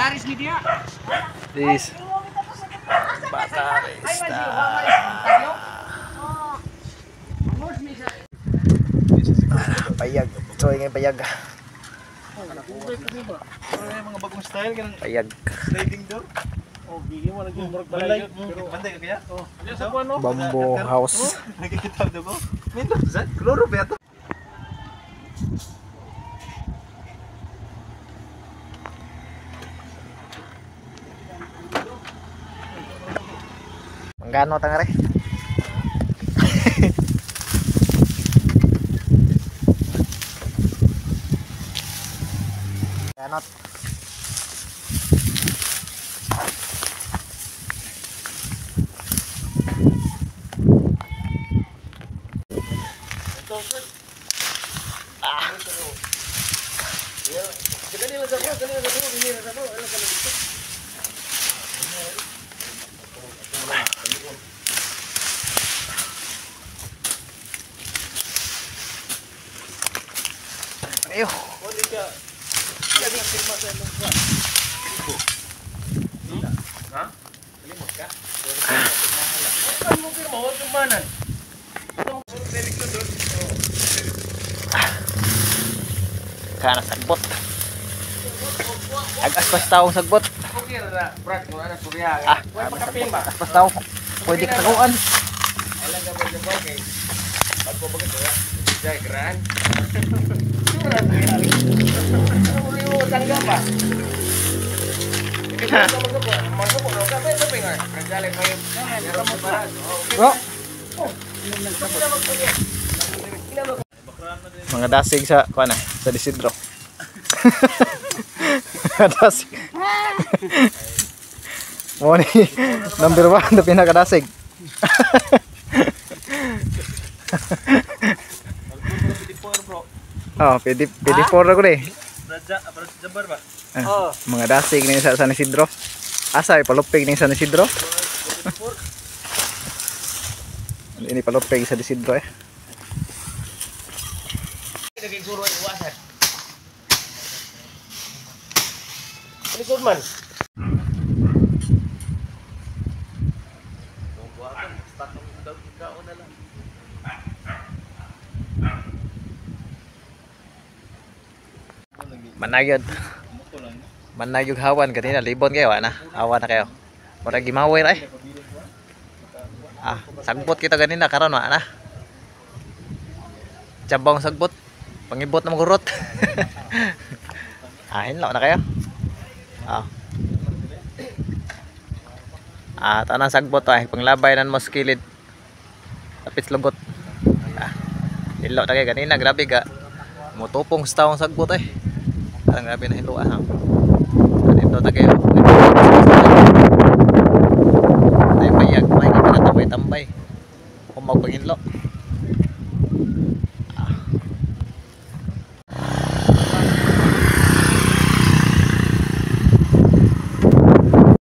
Bataris ni dia. This Batarista. Payag. So ingay payag. Mga bagong style kanang Payag. sliding door. Oh, gigi mo lagi murag balay. Pero bantay ka kaya? Oh. Sa kuno? Bamboo house. Nakikita daw ko. Nito sa kloro ba to? Manggano tangare? Ganot. Ayo. Kana sagbot. Agas taong sagbot. Okay ra, brad, mo ana surya. Way makapin ba? Agas taong. Pwede kataguan. Alang ka ba kay pag ko bagay ba? Jay gran. Uriyo tangga pa. Masuk ko ka ba sabi nga. Kajale pa yun. Bro. Mga dasig sa kuan sa Disidro. Dasig. Mo ni number 1 na pinakadasig. Oh, PD4 ra ko ni. Jabar ba? Mga dasig ni sa San Isidro. Asa palupig ni San Isidro? Ini palupig sa Isidro eh. Lagi guru iwasan. Lisod man. Manayod. Manayog hawan kanina libon kayo ana. Hawan na kayo. Mura gimaway ra eh. Sagbot kita kanina karon wa na. Cabang sagbot. Pangibot na magurot. Hinlaw na kayo. Tanang sagbot ay panglabay nan mo skilid. Tapit lugot. Hinlaw na kayo kanina grabe ka. Mutupong sa taong sagbot eh. Parang grabe na hiluan ha. Dito na kayo. Ay payag. May tambay-tambay. Kung magpanghinlo.